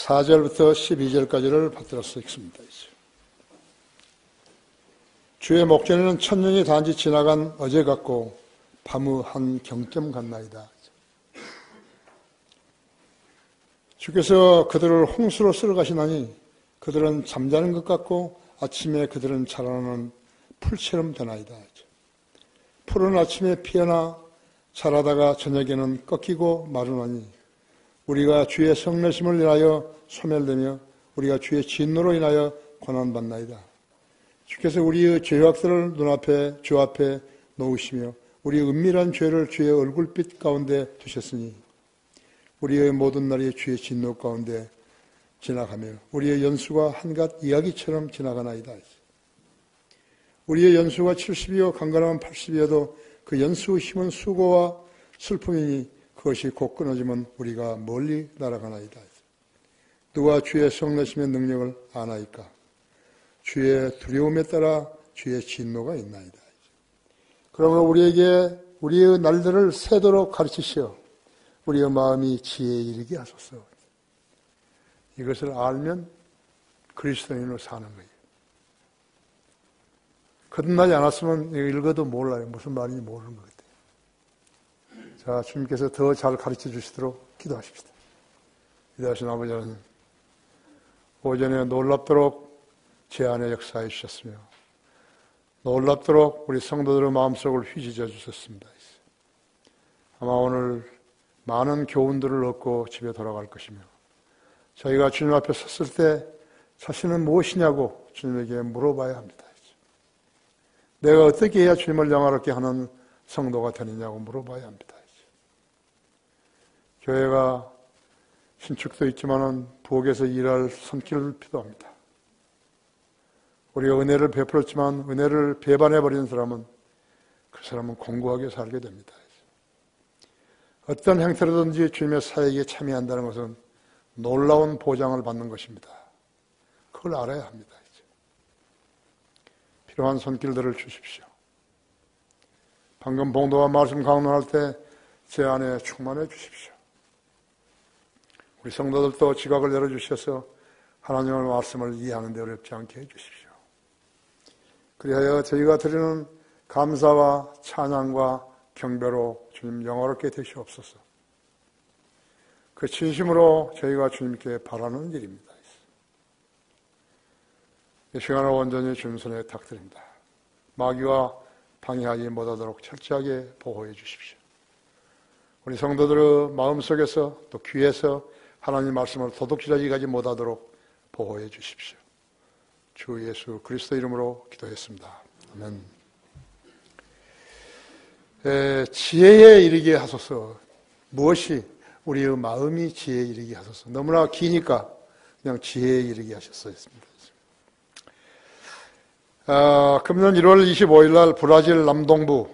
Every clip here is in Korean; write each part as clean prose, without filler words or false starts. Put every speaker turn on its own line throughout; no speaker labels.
4절부터 12절까지를 받들어서 읽습니다. 주의 목전에는 천년이 단지 지나간 어제 같고 밤의 한 경점 같나이다. 주께서 그들을 홍수로 쓸어가시나니 그들은 잠자는 것 같고 아침에 그들은 자라나는 풀처럼 되나이다. 풀은 아침에 피어나 자라다가 저녁에는 꺾이고 마르나니 우리가 주의 성내심을 인하여 소멸되며 우리가 주의 진노로 인하여 고난받나이다. 주께서 우리의 죄악들을 눈앞에 주 앞에 놓으시며 우리의 은밀한 죄를 주의 얼굴빛 가운데 두셨으니 우리의 모든 날이 주의 진노 가운데 지나가며 우리의 연수가 한갓 이야기처럼 지나가나이다. 우리의 연수가 70이요 강건하면 80이어도 그 연수의 힘은 수고와 슬픔이니 그것이 곧 끊어지면 우리가 멀리 날아가나이다. 누가 주의 성내심의 능력을 아나이까? 주의 두려움에 따라 주의 진노가 있나이다. 그러므로 우리에게 우리의 날들을 세도록 가르치시어 우리의 마음이 지혜에 이르게 하소서. 이것을 알면 그리스도인으로 사는 거예요. 거듭나지 않았으면 읽어도 몰라요. 무슨 말인지 모르는 것 같아요. 자, 주님께서 더 잘 가르쳐 주시도록 기도하십시다. 기도하신 아버지 하나님, 오전에 놀랍도록 제 안에 역사해 주셨으며 놀랍도록 우리 성도들의 마음속을 휘저어 주셨습니다. 아마 오늘 많은 교훈들을 얻고 집에 돌아갈 것이며 저희가 주님 앞에 섰을 때 자신은 무엇이냐고 주님에게 물어봐야 합니다. 내가 어떻게 해야 주님을 영화롭게 하는 성도가 되느냐고 물어봐야 합니다. 교회가 신축도 있지만은 부엌에서 일할 손길을 필요합니다. 우리가 은혜를 베풀었지만 은혜를 배반해버리는 사람은 그 사람은 공고하게 살게 됩니다. 어떤 형태로든지 주님의 사역에 참여한다는 것은 놀라운 보장을 받는 것입니다. 그걸 알아야 합니다. 필요한 손길들을 주십시오. 방금 봉도와 말씀 강론할 때 제 안에 충만해 주십시오. 우리 성도들도 지각을 열어주셔서 하나님의 말씀을 이해하는 데 어렵지 않게 해주십시오. 그리하여 저희가 드리는 감사와 찬양과 경배로 주님 영화롭게 되시옵소서. 그 진심으로 저희가 주님께 바라는 일입니다. 이 시간을 온전히 주님 손에 탁드립니다. 마귀와 방해하지 못하도록 철저하게 보호해 주십시오. 우리 성도들의 마음속에서 또 귀에서 하나님 말씀을 도둑질하지 가지 못하도록 보호해 주십시오. 주 예수 그리스도 이름으로 기도했습니다. 아멘. 지혜에 이르게 하소서. 무엇이 우리의 마음이 지혜에 이르게 하소서. 너무나 기니까 그냥 지혜에 이르게 하셨어야 했습니다. 금년 1월 25일 날 브라질 남동부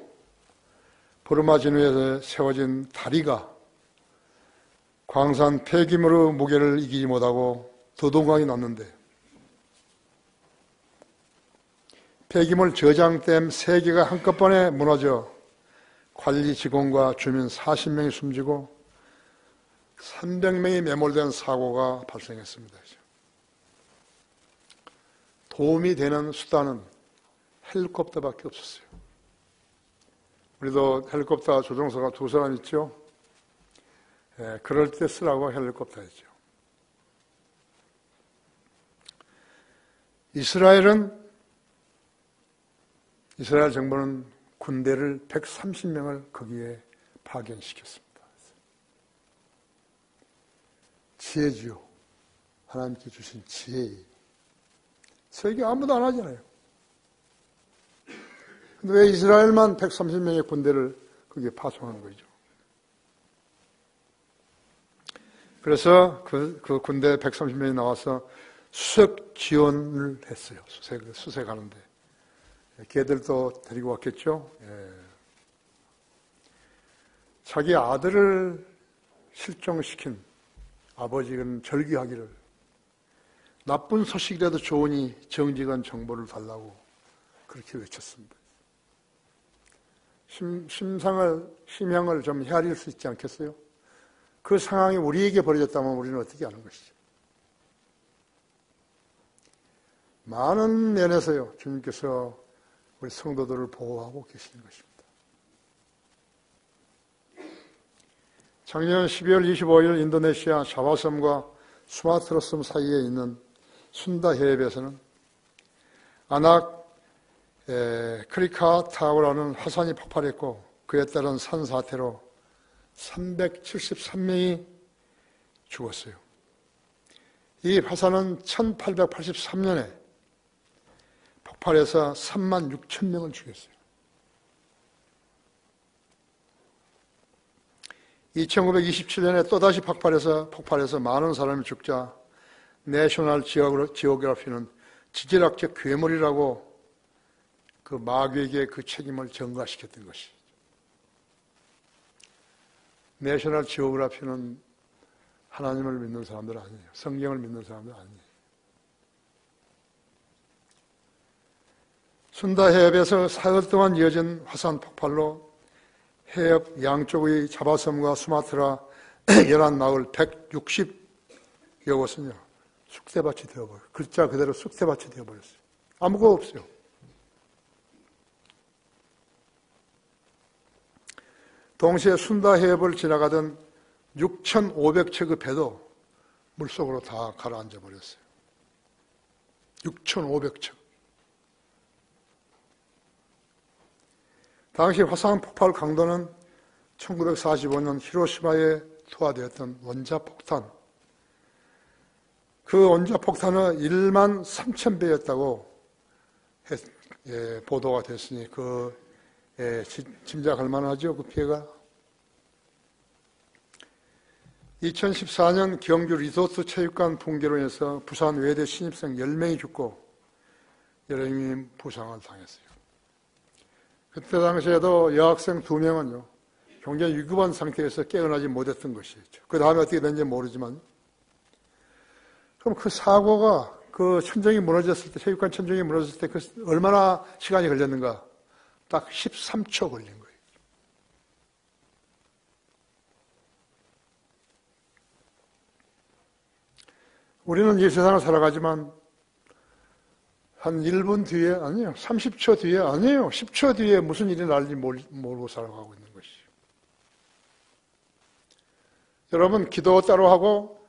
브루마지누에서 세워진 다리가 광산 폐기물의 무게를 이기지 못하고 도동강이 났는데 폐기물 저장댐 3개가 한꺼번에 무너져 관리 직원과 주민 40명이 숨지고 300명이 매몰된 사고가 발생했습니다. 도움이 되는 수단은 헬리콥터밖에 없었어요. 우리도 헬리콥터 조종사가 2사람 있죠. 그럴 때 쓰라고 헬리콥터였죠. 이스라엘 정부는 군대를 130명을 거기에 파견시켰습니다. 지혜지요. 하나님께 주신 지혜. 세계 아무도 안 하잖아요. 근데 왜 이스라엘만 130명의 군대를 거기에 파송한 거죠? 그래서 그 군대 130명이 나와서 수색 지원을 했어요. 수색하는데. 걔들도 데리고 왔겠죠? 자기 아들을 실종시킨 아버지는 절규하기를 나쁜 소식이라도 좋으니 정직한 정보를 달라고 그렇게 외쳤습니다. 심형을 좀 헤아릴 수 있지 않겠어요? 그 상황이 우리에게 벌어졌다면 우리는 어떻게 하는 것이죠? 많은 면에서요, 주님께서 우리 성도들을 보호하고 계시는 것입니다. 작년 12월 25일 인도네시아 자바섬과 수마트라 섬 사이에 있는 순다 해협에서는 아낙 크리카타우라는 화산이 폭발했고 그에 따른 산사태로 373명이 죽었어요. 이 화산은 1883년에 폭발해서 3만 6천 명을 죽였어요. 2927년에 또다시 폭발해서 많은 사람이 죽자 내셔널 지오그래피는 지질학적 괴물이라고 그 마귀에게 그 책임을 전가시켰던 것이죠. 내셔널 지오그래피는 하나님을 믿는 사람들 아니에요. 성경을 믿는 사람들 아니에요. 순다 해협에서 사흘 동안 이어진 화산 폭발로 해협 양쪽의 자바섬과 수마트라 11마을 160여 곳은요, 쑥대밭이 되어버려요. 글자 그대로 쑥대밭이 되어버렸어요. 아무것도 없어요. 동시에 순다 해협을 지나가던 6,500척의 배도 물속으로 다 가라앉아 버렸어요. 6,500척. 당시 화산 폭발 강도는 1945년 히로시마에 투하되었던 원자폭탄, 그 원자폭탄은 1만 3천 배였다고 보도가 됐으니 짐작할 만하죠, 그 피해가. 2014년 경주 리소트 체육관 붕괴로 인해서 부산 외대 신입생 10명이 죽고 여러 명이 부상을 당했어요. 그때 당시에도 여학생 2명은요, 굉장히 위급한 상태에서 깨어나지 못했던 것이죠. 그 다음에 어떻게 됐는지 모르지만. 그럼 그 사고가 그 천정이 무너졌을 때, 체육관 천정이 무너졌을 때 그 얼마나 시간이 걸렸는가? 딱 13초 걸린 거예요. 우리는 이 세상을 살아가지만 한 1분 뒤에, 아니에요. 30초 뒤에, 아니에요. 10초 뒤에 무슨 일이 날지 모르고 살아가고 있는 것이죠. 여러분, 기도 따로 하고,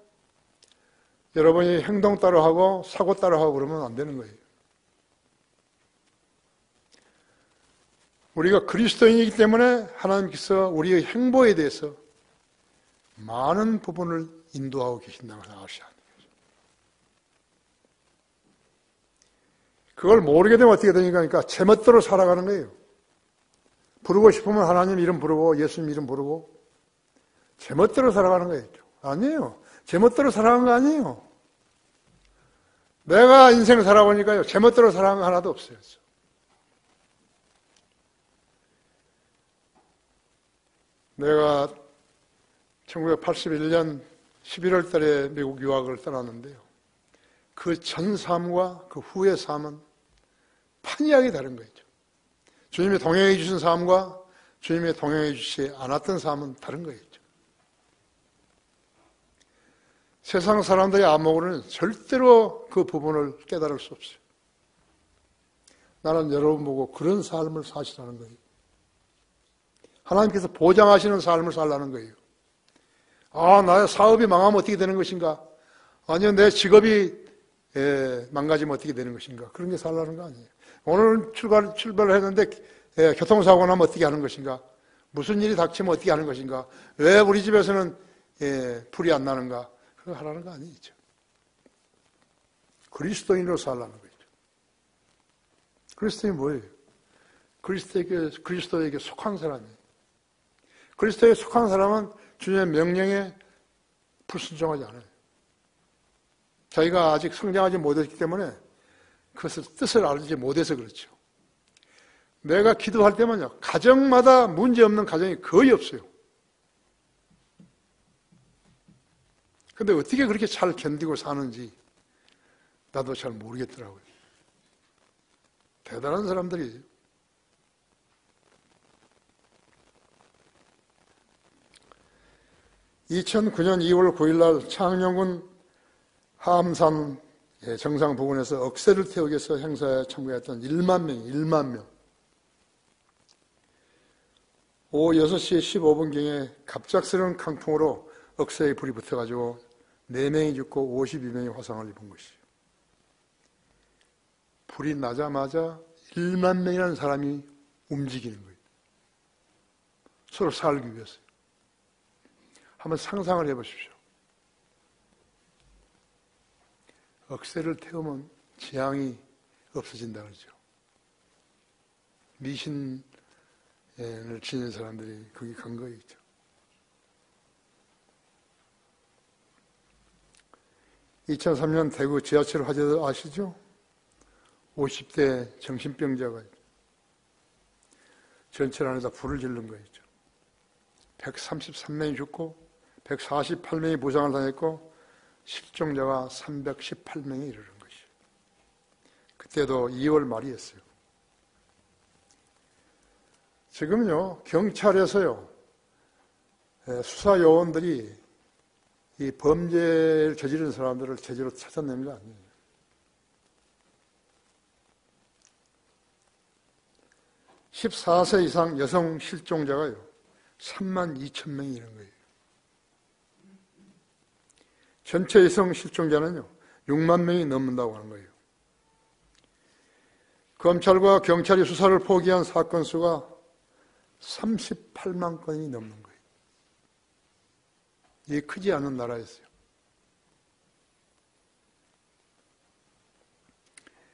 여러분이 행동 따로 하고, 사고 따로 하고 그러면 안 되는 거예요. 우리가 그리스도인이기 때문에 하나님께서 우리의 행보에 대해서 많은 부분을 인도하고 계신다고 생각하셔야 합니다. 그걸 모르게 되면 어떻게 되니까, 그러니까 제멋대로 살아가는 거예요. 부르고 싶으면 하나님 이름 부르고 예수님 이름 부르고 제멋대로 살아가는 거예요. 아니에요. 제멋대로 살아가는 거 아니에요. 내가 인생 살아보니까요, 제멋대로 살아가는 거 하나도 없어요. 내가 1981년 11월 달에 미국 유학을 떠났는데요. 그 전 삶과 그 후의 삶은 판이하게 다른 거죠. 주님이 동행해 주신 삶과 주님이 동행해 주시지 않았던 삶은 다른 거였죠. 세상 사람들의 안목으로는 절대로 그 부분을 깨달을 수 없어요. 나는 여러분 보고 그런 삶을 사시라는 거예요. 하나님께서 보장하시는 삶을 살라는 거예요. 아, 나의 사업이 망하면 어떻게 되는 것인가? 아니요, 내 직업이 망가지면 어떻게 되는 것인가? 그런 게 살라는 거 아니에요. 오늘 출발을 했는데 교통사고 나면 어떻게 하는 것인가? 무슨 일이 닥치면 어떻게 하는 것인가? 왜 우리 집에서는 불이 안 나는가? 그거 하라는 거 아니죠. 그리스도인으로 살라는 거죠. 그리스도인이 뭐예요? 그리스도에게 속한 사람이에요. 그리스도에 속한 사람은 주님의 명령에 불순종하지 않아요. 자기가 아직 성장하지 못했기 때문에 그것을 뜻을 알지 못해서 그렇죠. 내가 기도할 때만요, 가정마다 문제없는 가정이 거의 없어요. 근데 어떻게 그렇게 잘 견디고 사는지 나도 잘 모르겠더라고요. 대단한 사람들이죠. (2009년 2월 9일) 날 창녕군 하암산 정상 부근에서 억새를 태우기 위해서 행사에 참가했던 1만 명. 오후 6시 15분경에 갑작스러운 강풍으로 억새에 불이 붙어가지고 4명이 죽고 52명이 화상을 입은 것이죠. 불이 나자마자 1만 명이라는 사람이 움직이는 거예요. 서로 살기 위해서. 한번 상상을 해보십시오. 억새를 태우면 재앙이 없어진다 그러죠. 미신을 지닌 사람들이 거기 간 거였죠. (2003년) 대구 지하철 화재도 아시죠? 50대 정신병자가 전철 안에다 불을 지른 거였죠. 133명이 죽고 148명이 부상을 당했고 실종자가 318명에 이르는 것이죠. 그때도 2월 말이었어요. 지금요, 경찰에서요, 수사 요원들이 이 범죄를 저지른 사람들을 제대로 찾아내는 거 아니에요. (14세) 이상 여성 실종자가요 32,000명이 이런 거예요. 전체 여성 실종자는요 6만 명이 넘는다고 하는 거예요. 검찰과 경찰이 수사를 포기한 사건 수가 38만 건이 넘는 거예요. 이게 크지 않은 나라였어요.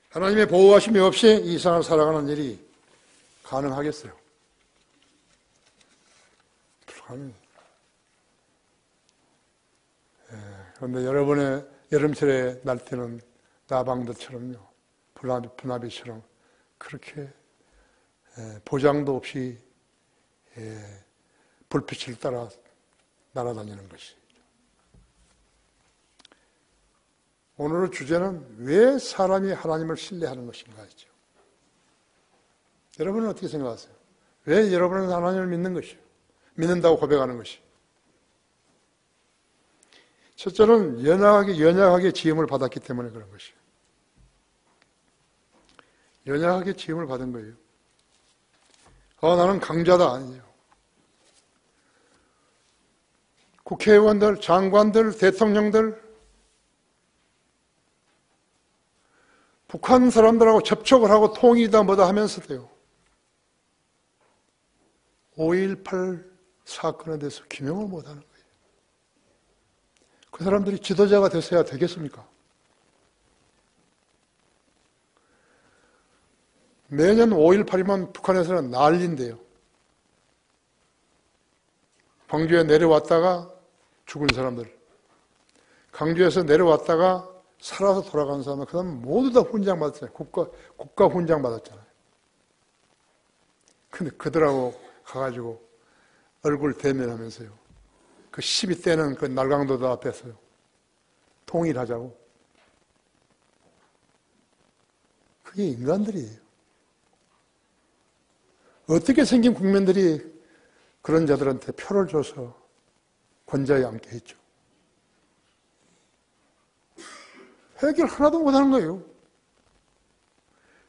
하나님의 보호하심이 없이 이 세상을 살아가는 일이 가능하겠어요? 불가능해요. 그런데 여러분의 여름철에 날 때는 나방들처럼요, 분화비처럼 그렇게 보장도 없이 불빛을 따라 날아다니는 것이. 오늘의 주제는 왜 사람이 하나님을 신뢰하는 것인가죠. 여러분은 어떻게 생각하세요? 왜 여러분은 하나님을 믿는 것이요? 믿는다고 고백하는 것이. 첫째는 연약하게 지음을 받았기 때문에 그런 것이요. 연약하게 지음을 받은 거예요. 나는 강자다 아니에요. 국회의원들, 장관들, 대통령들, 북한 사람들하고 접촉을 하고 통이다 뭐다 하면서도요, 5.18 사건에 대해서 규명을 못하는 거예요. 그 사람들이 지도자가 되셔야 되겠습니까? 매년 5.18이면 북한에서는 난리인데요. 광주에 내려왔다가 죽은 사람들, 강주에서 내려왔다가 살아서 돌아간 사람들, 그 사람 모두 다 훈장 받았잖아요. 국가 훈장 받았잖아요. 근데 그들하고 가가지고 얼굴 대면하면서요, 그 시비 때는 그 날강도도 앞에서요, 통일하자고. 그게 인간들이에요. 어떻게 생긴 국민들이 그런 자들한테 표를 줘서 권좌에 앉게 했죠. 해결 하나도 못하는 거예요.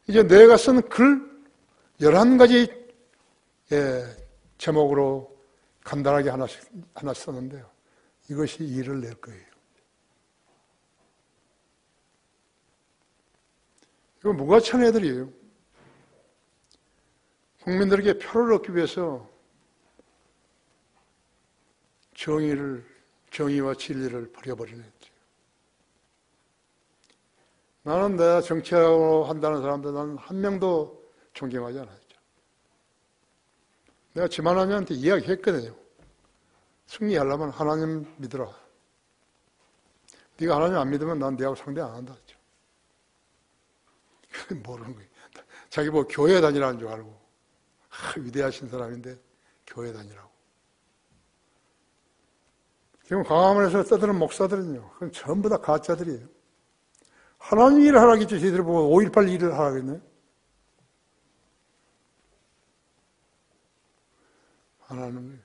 이제 내가 쓴 글 11가지 제목으로 간단하게 하나씩 썼는데요. 이것이 일을 낼 거예요. 이거 무가찬 애들이에요. 국민들에게 표를 얻기 위해서 정의와 진리를 버려버리는 거죠. 나는 내가 정치하고 한다는 사람들 나는 한 명도 존경하지 않아요. 내가 지만하냐한테 이야기했거든요. 승리하려면 하나님 믿어라. 네가 하나님 안 믿으면 난 네하고 상대 안 한다. 그게 모르는 거예요. 자기 뭐 교회 다니라는 줄 알고. 위대하신 사람인데 교회 다니라고. 지금 광화문에서 떠드는 목사들은요, 그건 전부 다 가짜들이에요. 하나님 일을 하라겠죠. 저희들 보고 5.18 일을 하라겠네. 안 하는 거예요.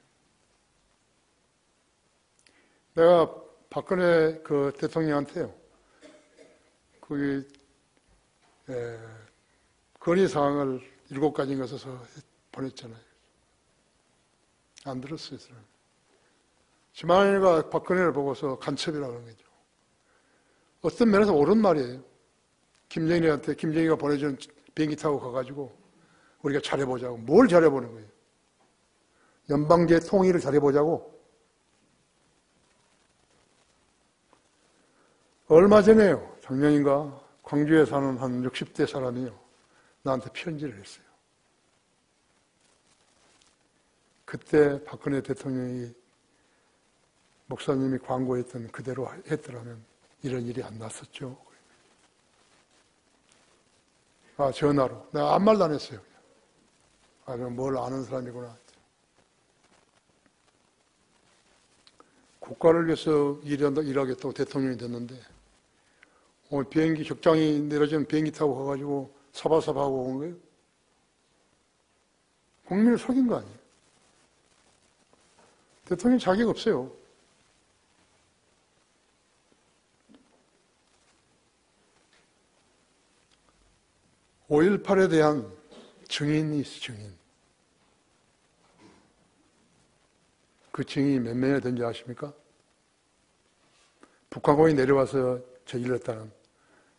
내가 박근혜 그 대통령한테요, 그 건의사항을 7가지인가 써서 보냈잖아요. 안 들었어요. 지만이가 박근혜를 보고서 간첩이라고 하는 거죠. 어떤 면에서 옳은 말이에요. 김정희가 보내준 비행기 타고 가가지고 우리가 잘해보자고. 뭘 잘해보는 거예요? 연방제 통일을 잘해보자고. 얼마 전에요. 작년인가 광주에 사는 한 60대 사람이요. 나한테 편지를 했어요. 그때 박근혜 대통령이 목사님이 광고했던 그대로 했더라면 이런 일이 안 났었죠. 전화로. 내가 아무 말도 안 했어요. 그럼 뭘 아는 사람이구나. 국가를 위해서 일하겠다고 대통령이 됐는데, 비행기 격장이 내려지는 비행기 타고 가가지고 사바사바하고 온 거예요. 국민을 속인 거 아니에요. 대통령 자격 없어요. (5.18) 대한 증인이 있어, 증인. 그 증인이 몇 명이나 된지 아십니까? 북한군이 내려와서 저지를 했다는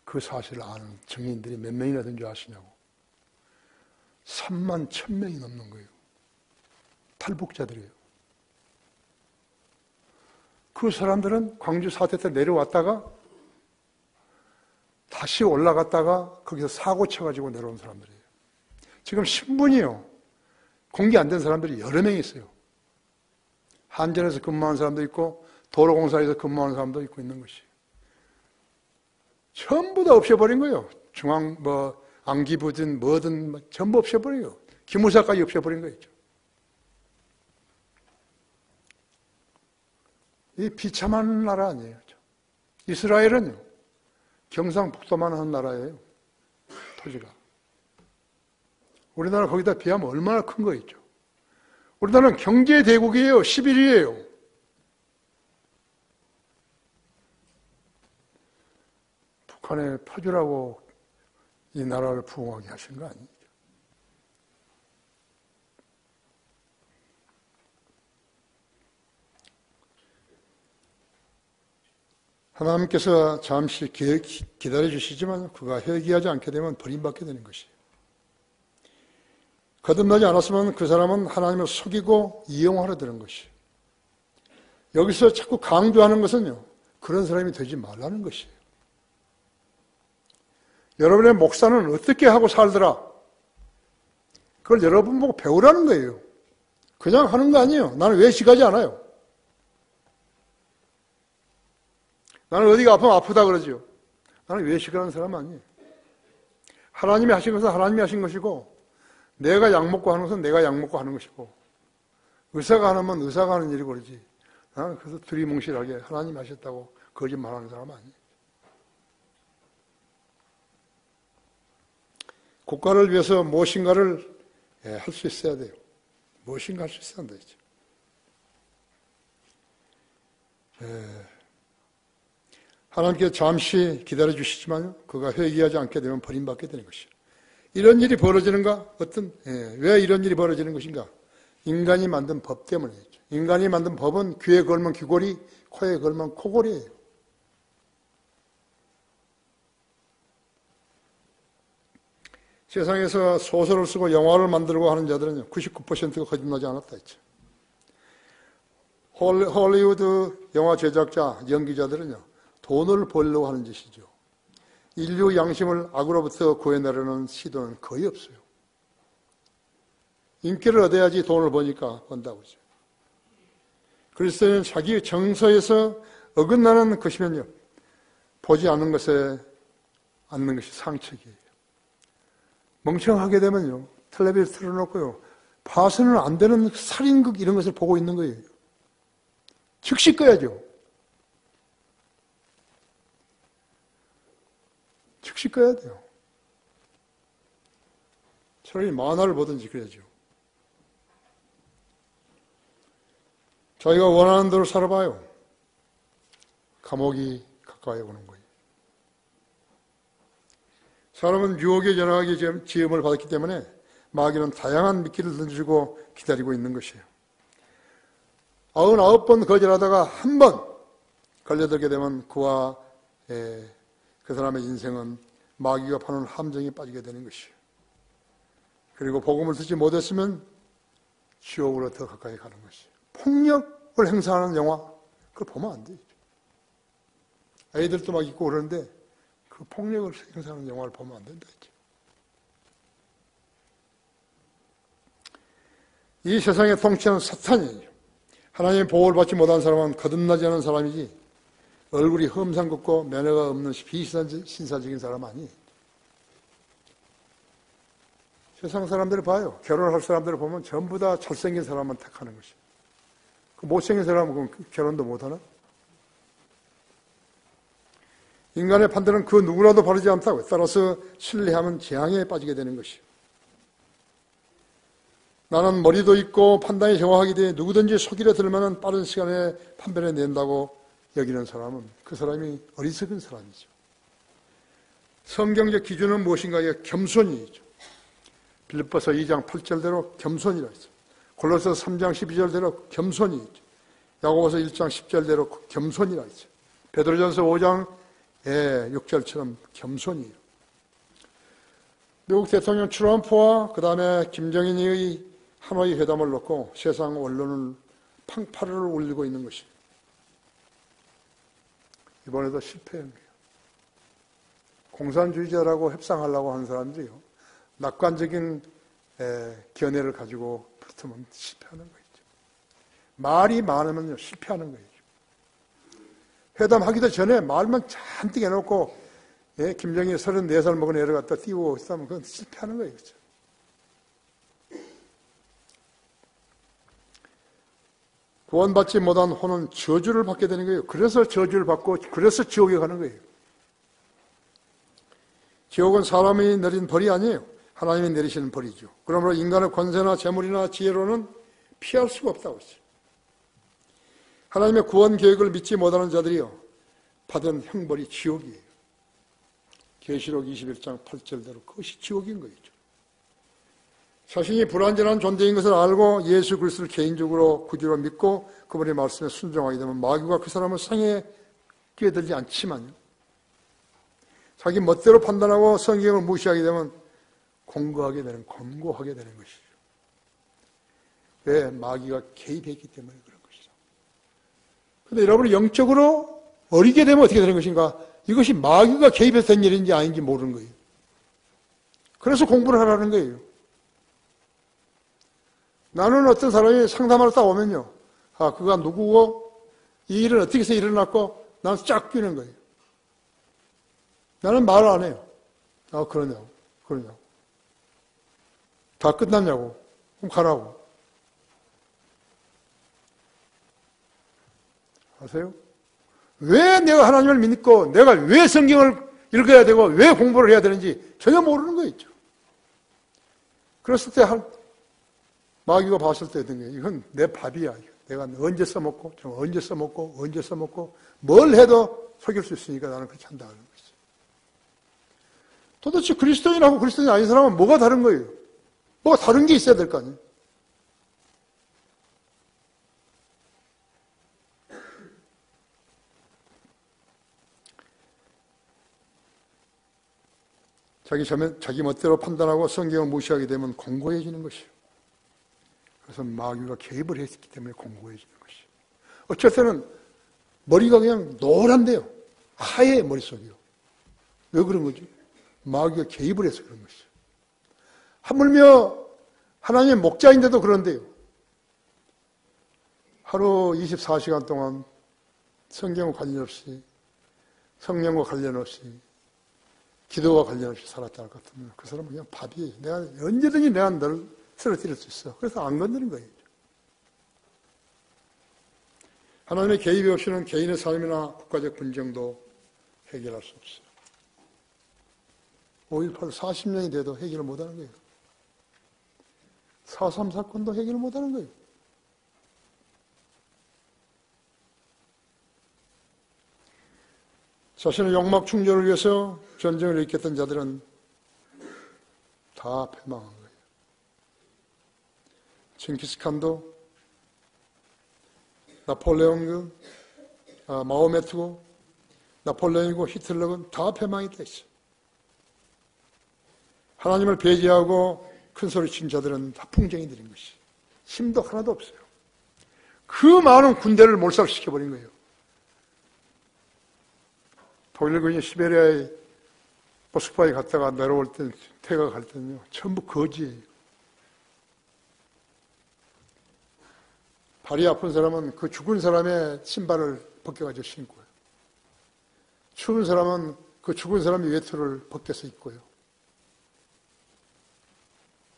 그 사실을 아는 증인들이 몇 명이나 된지 아시냐고. 3만 1,000명이 넘는 거예요. 탈북자들이에요. 그 사람들은 광주 사태 때 내려왔다가 다시 올라갔다가 거기서 사고 쳐가지고 내려온 사람들이에요. 지금 신분이요. 공개 안 된 사람들이 여러 명 있어요. 한전에서 근무하는 사람도 있고 도로공사에서 근무하는 사람도 있고 있는 것이. 전부 다 없애버린 거예요. 안기부든 뭐든 전부 없애버린 거예요. 기무사까지 없애버린 거였죠. 이 비참한 나라 아니에요. 이스라엘은요. 경상북도만 한 나라예요. 토지가. 우리나라 거기다 비하면 얼마나 큰 거 있죠. 우리나라는 경제대국이에요. 11위예요. 북한에 퍼주라고 이 나라를 부흥하게 하신 거 아니죠. 하나님께서 잠시 기다려 주시지만 그가 회개하지 않게 되면 버림받게 되는 것이에요. 거듭나지 않았으면 그 사람은 하나님을 속이고 이용하려 드는 것이에요. 여기서 자꾸 강조하는 것은요. 그런 사람이 되지 말라는 것이에요. 여러분의 목사는 어떻게 하고 살더라. 그걸 여러분 보고 배우라는 거예요. 그냥 하는 거 아니에요. 나는 외식하지 않아요. 나는 어디가 아프면 아프다 그러죠. 나는 외식하는 사람 아니에요. 하나님이 하신 것은 하나님이 하신 것이고 내가 약 먹고 하는 것은 내가 약 먹고 하는 것이고 의사가 하면 의사가 하는 일이고 그러지. 나는 그래서 두리뭉실하게 하나님이 하셨다고 거짓말하는 사람 아니에요. 국가를 위해서 무엇인가를 할 수 있어야 돼요. 무엇인가 할 수 있어야 한다. 하나님께서 잠시 기다려주시지만 그가 회개하지 않게 되면 버림받게 되는 것이에요. 이런 일이 벌어지는가? 왜 이런 일이 벌어지는 것인가? 인간이 만든 법 때문이죠. 인간이 만든 법은 귀에 걸면 귀걸이, 코에 걸면 코걸이에요. 세상에서 소설을 쓰고 영화를 만들고 하는 자들은 99%가 거짓말하지 않았다 했죠. 헐리우드 영화 제작자, 연기자들은요, 돈을 벌려고 하는 짓이죠. 인류 양심을 악으로부터 구해내려는 시도는 거의 없어요. 인기를 얻어야지 돈을 버니까 번다고 하죠. 그리스도는 자기 정서에서 어긋나는 것이면요, 보지 않는 것에 않는 것이 상책이에요. 멍청하게 되면요, 텔레비전 틀어놓고요, 봐서는 안 되는 살인극 이런 것을 보고 있는 거예요. 즉시 꺼야죠. 즉시 꺼야 돼요. 차라리 만화를 보든지 그래야죠. 자기가 원하는 대로 살아봐요. 감옥이 가까이 오는 거예요. 사람은 유혹에 연하게 지음을 받았기 때문에 마귀는 다양한 미끼를 던지고 기다리고 있는 것이에요. 99번 거절하다가 한 번 걸려들게 되면 그와 그 사람의 인생은 마귀가 파는 함정에 빠지게 되는 것이에요. 그리고 복음을 듣지 못했으면 지옥으로 더 가까이 가는 것이에요. 폭력을 행사하는 영화, 그걸 보면 안 돼요. 아이들도 막 있고 그러는데 그 폭력을 행사하는 영화를 보면 안 된다 했죠. 이 세상에 통치하는 사탄이에요. 하나님의 보호를 받지 못한 사람은 거듭나지 않은 사람이지 얼굴이 험상궂고 매너가 없는 비신사적인 사람 아니에요. 세상 사람들을 봐요. 결혼할 사람들을 보면 전부 다 잘생긴 사람만 택하는 것이에요. 그 못생긴 사람은 결혼도 못하나? 인간의 판단은 그 누구라도 바르지 않다고. 따라서 신뢰하면 재앙에 빠지게 되는 것이에요. 나는 머리도 있고 판단이 정확하기 때문에 누구든지 속이려 들면 빠른 시간에 판별해 낸다고 여기는 사람은 그 사람이 어리석은 사람이죠. 성경적 기준은 무엇인가요? 겸손이죠. 빌립보서 2장 8절대로 겸손이라 했죠. 골로새 3장 12절대로 겸손이 있죠. 야고보서 1장 10절대로 겸손이라 했죠. 베드로전서 5장 6절처럼 겸손이에요. 미국 대통령 트럼프와 그 다음에 김정인의 하노이 회담을 놓고 세상 언론은 팡파를 울리고 있는 것이에요. 이번에도 실패한 거예요. 공산주의자라고 협상하려고 하는 사람들이요. 낙관적인 견해를 가지고 붙으면 실패하는 거죠. 말이 많으면 실패하는 거예요. 회담하기도 전에 말만 잔뜩 해놓고 김정일이 34살 먹은 애를 갖다 띄우고 있다면 그건 실패하는 거예요. 그렇죠? 구원받지 못한 혼은 저주를 받게 되는 거예요. 그래서 저주를 받고 그래서 지옥에 가는 거예요. 지옥은 사람이 내린 벌이 아니에요. 하나님이 내리시는 벌이죠. 그러므로 인간의 권세나 재물이나 지혜로는 피할 수가 없다고 했어요. 하나님의 구원 계획을 믿지 못하는 자들이요 받은 형벌이 지옥이에요. 계시록 21장 8절대로 그것이 지옥인 거죠. 자신이 불완전한 존재인 것을 알고 예수 그리스도를 개인적으로 구주로 믿고 그분의 말씀에 순종하게 되면 마귀가 그 사람을 상해에 끼어들지 않지만요. 자기 멋대로 판단하고 성경을 무시하게 되면 권고하게 되는 것이죠. 왜? 마귀가 개입했기 때문에 그런 것이죠. 그런데 여러분이 영적으로 어리게 되면 어떻게 되는 것인가? 이것이 마귀가 개입해서 된 일인지 아닌지 모르는 거예요. 그래서 공부를 하라는 거예요. 나는 어떤 사람이 상담하러 딱 오면요. 아, 그가 누구고, 이 일은 어떻게 해서 일어났고, 나는 쫙 끼는 거예요. 나는 말을 안 해요. 아, 그러냐고. 다 끝났냐고. 그럼 가라고. 아세요? 왜 내가 하나님을 믿고, 내가 왜 성경을 읽어야 되고, 왜 공부를 해야 되는지 전혀 모르는 거 있죠. 그랬을 때 마귀가 봤을 때 어떤 거예요? 이건 내 밥이야. 내가 언제 써먹고, 언제 써먹고, 뭘 해도 속일 수 있으니까 나는 그렇게 한다는 거죠. 도대체 그리스도인하고 그리스도인 아닌 사람은 뭐가 다른 거예요? 뭐가 다른 게 있어야 될 거 아니에요? 자기 멋대로 판단하고 성경을 무시하게 되면 공고해지는 것이에요. 그래서 마귀가 개입을 했기 때문에 공고해지는 것이에요. 어쩔 때는 머리가 그냥 노란데요. 하얘 머릿속이요. 왜 그런 거지? 마귀가 개입을 해서 그런 것이죠. 하물며 하나님의 목자인데도 그런데요. 하루 24시간 동안 성경과 관련 없이, 성령과 관련 없이, 기도와 관련 없이 살았다 할 것 같으면 그 사람은 그냥 밥이에요. 내가 언제든지 내가 너를 쓰러뜨릴 수 있어. 그래서 안 건드는 거예요. 하나님의 개입이 없이는 개인의 삶이나 국가적 분쟁도 해결할 수 없어요. 5.18 40년이 돼도 해결을 못하는 거예요. 4.3 사건도 해결을 못하는 거예요. 자신의 욕망 충족을 위해서 전쟁을 일으켰던 자들은 다 패망한 거예요. 징기스칸도, 나폴레옹도, 마오메트고, 나폴레옹이고 히틀러는 다 패망이 됐어요. 하나님을 배제하고 큰 소리 친 자들은 다 풍쟁이들인 것이. 힘도 하나도 없어요. 그 많은 군대를 몰살시켜버린 거예요. 독일군이 시베리아의 모스크바에 갔다가 내려올 때, 퇴각할 때는요, 전부 거지예요. 발이 아픈 사람은 그 죽은 사람의 신발을 벗겨가지고 신고요. 추운 사람은 그 죽은 사람의 외투를 벗겨서 입고요.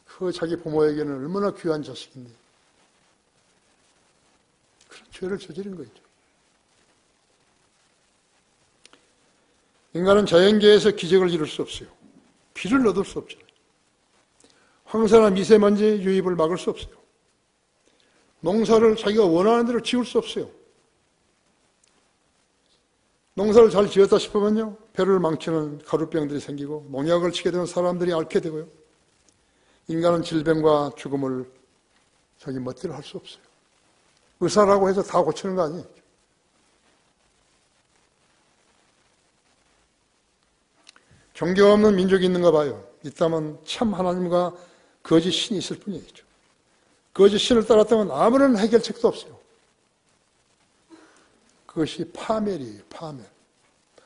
그 자기 부모에게는 얼마나 귀한 자식인데 그런 죄를 저지른 거죠. 인간은 자연계에서 기적을 이룰 수 없어요. 비를 얻을 수 없잖아요. 황사나 미세먼지 유입을 막을 수 없어요. 농사를 자기가 원하는 대로 지을 수 없어요. 농사를 잘 지었다 싶으면요, 배를 망치는 가루병들이 생기고 농약을 치게 되면 사람들이 앓게 되고요. 인간은 질병과 죽음을 자기 멋대로 할 수 없어요. 의사라고 해서 다 고치는 거 아니에요. 종교 없는 민족이 있는가 봐요. 있다면 참 하나님과 거짓 신이 있을 뿐이죠. 거짓 신을 따랐다면 아무런 해결책도 없어요. 그것이 파멸이에요. 파멸.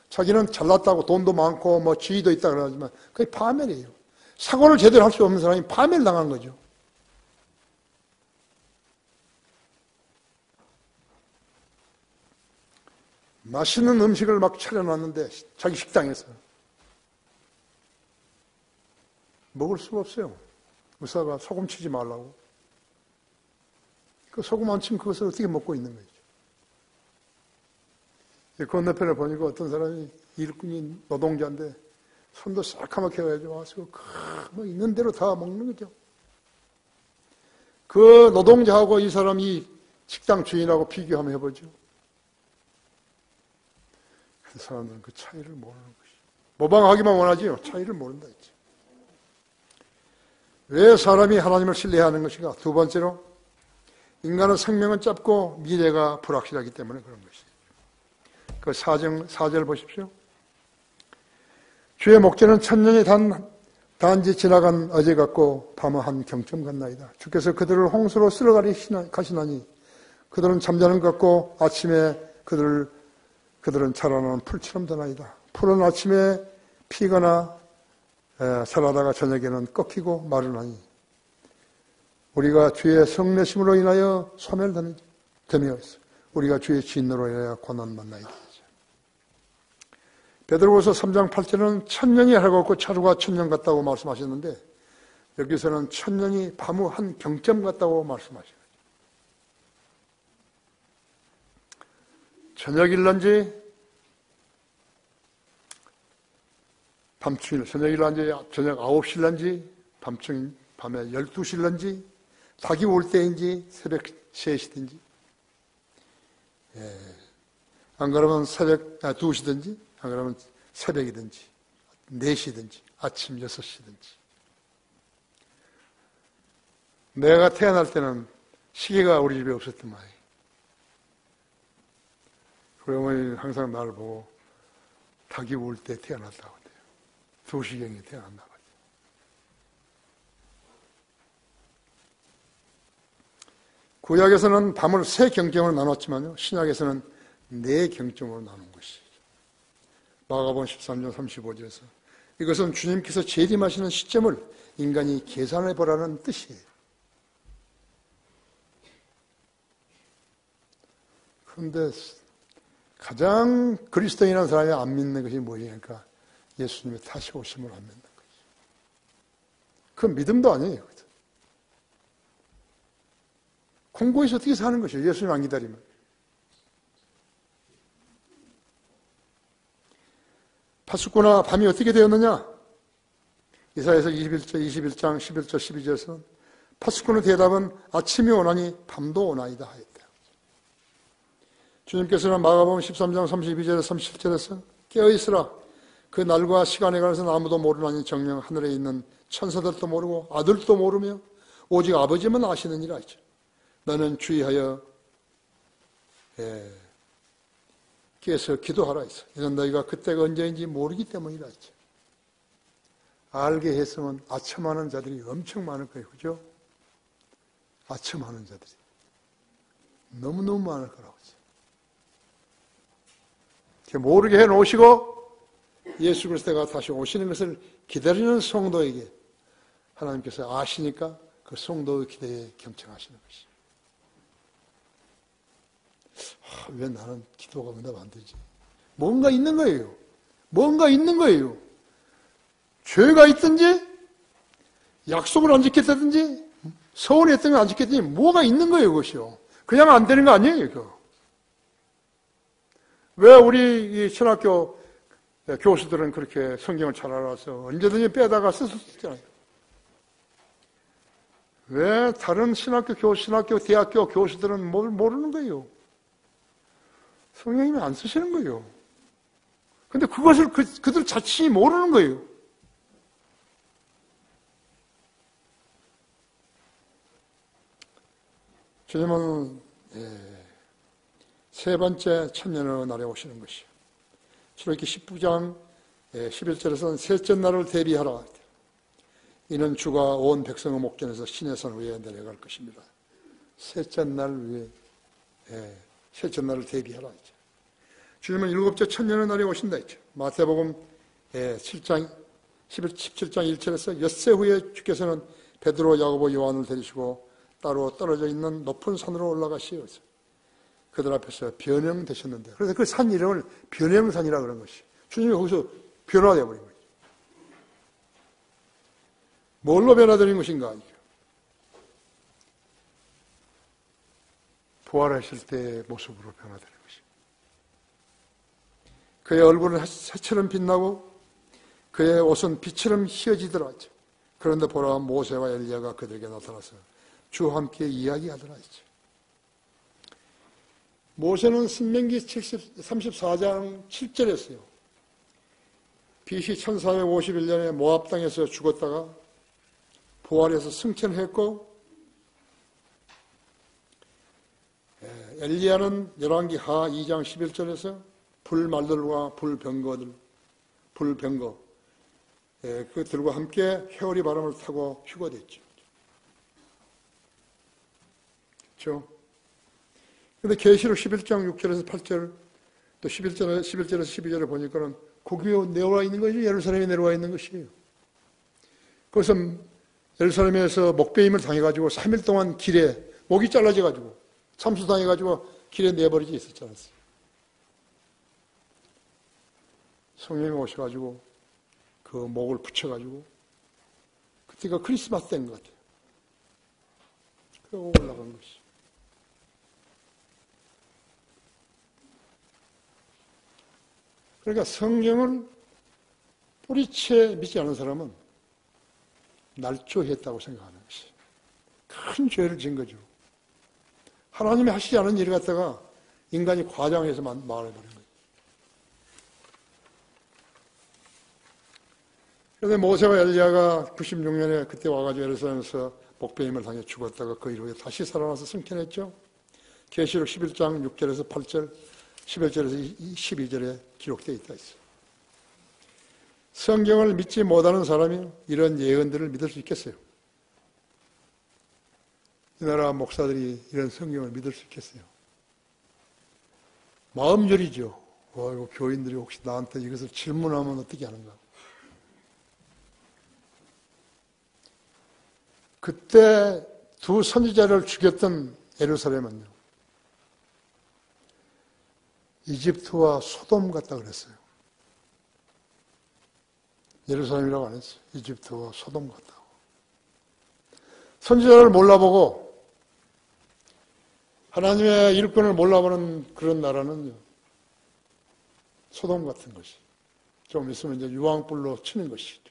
자기는 잘났다고 돈도 많고 뭐 지위도 있다 그러지만 그게 파멸이에요. 사고를 제대로 할 수 없는 사람이 파멸당한 거죠. 맛있는 음식을 막 차려놨는데 자기 식당에서 먹을 수가 없어요. 의사가 소금 치지 말라고. 그 소금 안 치면 그것을 어떻게 먹고 있는 거죠. 건너편에 보니까 어떤 사람이 일꾼이 노동자인데 손도 새까맣게 해가지고 와서 뭐 있는 대로 다 먹는 거죠. 그 노동자하고 이 사람이 식당 주인하고 비교하면 해보죠. 그 사람들은 그 차이를 모르는 것이죠. 모방하기만 원하지요. 차이를 모른다 했죠. 왜 사람이 하나님을 신뢰하는 것인가? 두 번째로 인간의 생명은 짧고 미래가 불확실하기 때문에 그런 것이죠. 그 4절 보십시오. 주의 목전은 천년이 단지 지나간 어제 같고 밤은 한 경점 같나이다. 주께서 그들을 홍수로 쓸어가시나니 그들은 잠자는 것 같고 아침에 그들은 자라나는 풀처럼 되나이다. 풀은 아침에 피거나 자라다가 저녁에는 꺾이고 마르나니 우리가 주의 성내심으로 인하여 소멸되며 우리가 주의 진노로 인하여 고난 만나이다. 베드로후서 3장 8절은 천년이 할것같고 차루가 천년 같다고 말씀하셨는데 여기서는 천년이 밤의 한 경점 같다고 말씀하셔요. 저녁일런지 밤중일, 저녁일런지 저녁 9시일런지 밤에 12시일런지 닭이 올 때인지 새벽 3시든지 안 그러면 새벽 2시든지 안 그러면 새벽이든지 4시든지 아침 6시든지 내가 태어날 때는 시계가 우리 집에 없었단 말이에요. 우리 어머니는 항상 나를 보고 닭이 올 때 태어났다고 해요. 2시경에 태어난다고 해요. 구약에서는 밤을 3경점으로 나눴지만요. 신약에서는 4경점으로 나눈 것이죠. 마가복음 13장 35절에서 이것은 주님께서 재림하시는 시점을 인간이 계산해 보라는 뜻이에요. 그런데 가장 그리스도인이라는 사람이 안 믿는 것이 뭐냐니까 예수님의 다시 오심을 안 믿는 거죠. 그건 믿음도 아니에요. 공고에서 어떻게 사는 것이에요? 예수님 안 기다리면. 파수꾼아 밤이 어떻게 되었느냐? 이사야서 21장 11절 12절에서 파수꾼의 대답은 아침이 오나니 밤도 오나이다 하였다. 주님께서는 마가복음 13장 32절에서 37절에서 깨어있으라 그 날과 시간에 관해서는 아무도 모르나니 정녕 하늘에 있는 천사들도 모르고 아들도 모르며 오직 아버지만 아시느니라 했죠. 너는 주의하여 깨서 기도하라 했어. 이는 너희가 그때가 언제인지 모르기 때문이라 했죠. 알게 했으면 아첨하는 자들이 엄청 많을 거예요. 그죠? 아첨하는 자들이 너무너무 많을 거라고 했죠. 모르게 해놓으시고 예수 그리스도가 다시 오시는 것을 기다리는 성도에게 하나님께서 아시니까 그 성도의 기대에 경청하시는 것이죠. 왜 나는 기도가 응답 안 되지? 뭔가 있는 거예요. 뭔가 있는 거예요. 죄가 있든지 약속을 안 지켰다든지 서운했던 걸 안 지켰더니 뭐가 있는 거예요, 그것이요. 그냥 안 되는 거 아니에요, 이거. 왜 우리 이 신학교 교수들은 그렇게 성경을 잘 알아서 언제든지 빼다가 쓸 수 있잖아요. 왜 다른 신학교 대학교 교수들은 뭘 모르는 거예요? 성령님이 안 쓰시는 거예요. 근데 그것을 그들 자신이 모르는 거예요. 주님은 세 번째 천년의 날에 오시는 것이요. 출애굽기 19장 11절에서는 셋째 날을 대비하라. 이는 주가 온 백성의 목전에서 신의 산 위에 내려갈 것입니다. 셋째 날 위에 셋째 날을 대비하라 했죠. 주님은 일곱째 천년의 날에 오신다 했죠. 마태복음 7장 17장 1절에서 엿새 후에 주께서는 베드로, 야고보, 요한을 데리시고 따로 떨어져 있는 높은 산으로 올라가시어 그들 앞에서 변형되셨는데, 그래서 그 산 이름을 변형산이라 그런 것이. 주님이 거기서 변화되어 버린 거죠. 뭘로 변화되는 것인가? 부활하실 때의 모습으로 변화되는 것입니다. 그의 얼굴은 새처럼 빛나고 그의 옷은 빛처럼 휘어지더라. 그런데 보라, 모세와 엘리야가 그들에게 나타나서 주와 함께 이야기하더라 했죠. 모세는 신명기 34장 7절에서요. BC 1451년에 모압 땅에서 죽었다가 부활해서 승천했고, 엘리야는 열왕기 하 2장 11절에서 불말들과 불병거 그들과 함께 회오리 바람을 타고 휴거됐죠. 그렇죠? 그런데 계시록 11장 6절에서 8절, 또 11절에서 12절에 보니까는 거기에 내려와 있는 것이 예루살렘에 내려와 있는 것이에요. 그래서 예루살렘에서 목베임을 당해가지고 3일 동안 길에 목이 잘라져가지고 참수당해가지고 길에 내버려져 있었지 않았어요. 성령이 오셔가지고 그 목을 붙여가지고 그때가 크리스마스 때인 것 같아요. 그러고 올라간 것이. 그러니까 성경을 뿌리채 믿지 않은 사람은 날조했다고 생각하는 것이 큰 죄를 지은 거죠. 하나님이 하시지 않은 일을 갖다가 인간이 과장해서 말해버린 거예요. 그런데 모세와 엘리야가 96년에 그때 와가지고 예루살렘에서 목베임을 당해 죽었다가 그 이후에 다시 살아나서 승천했죠. 계시록 11장 6절에서 8절, 11절에서 12절에 기록되어 있다 있어요. 성경을 믿지 못하는 사람이 이런 예언들을 믿을 수 있겠어요? 이 나라 목사들이 이런 성경을 믿을 수 있겠어요? 마음졸이죠. 이거 교인들이 혹시 나한테 이것을 질문하면 어떻게 하는가? 그때 두 선지자를 죽였던 예루살렘은요, 이집트와 소돔 같다 그랬어요. 예루살렘이라고 안 했어요. 이집트와 소돔 같다고. 선지자를 몰라보고 하나님의 일꾼을 몰라보는 그런 나라는요, 소돔 같은 것이. 좀 있으면 이제 유황불로 치는 것이죠.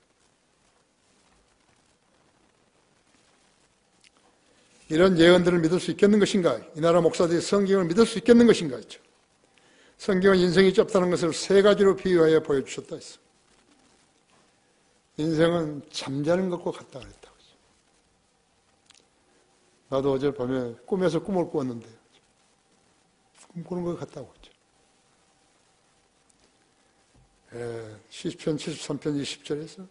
이런 예언들을 믿을 수 있겠는 것인가? 이 나라 목사들이 성경을 믿을 수 있겠는 것인가? 했죠. 성경은 인생이 짧다는 것을 세 가지로 비유하여 보여주셨다 했어. 인생은 잠자는 것과 같다 그랬다고. 나도 어젯밤에 꿈에서 꿈을 꾸었는데 꿈꾸는 것 같다고 했죠. 시편 73편 20절에서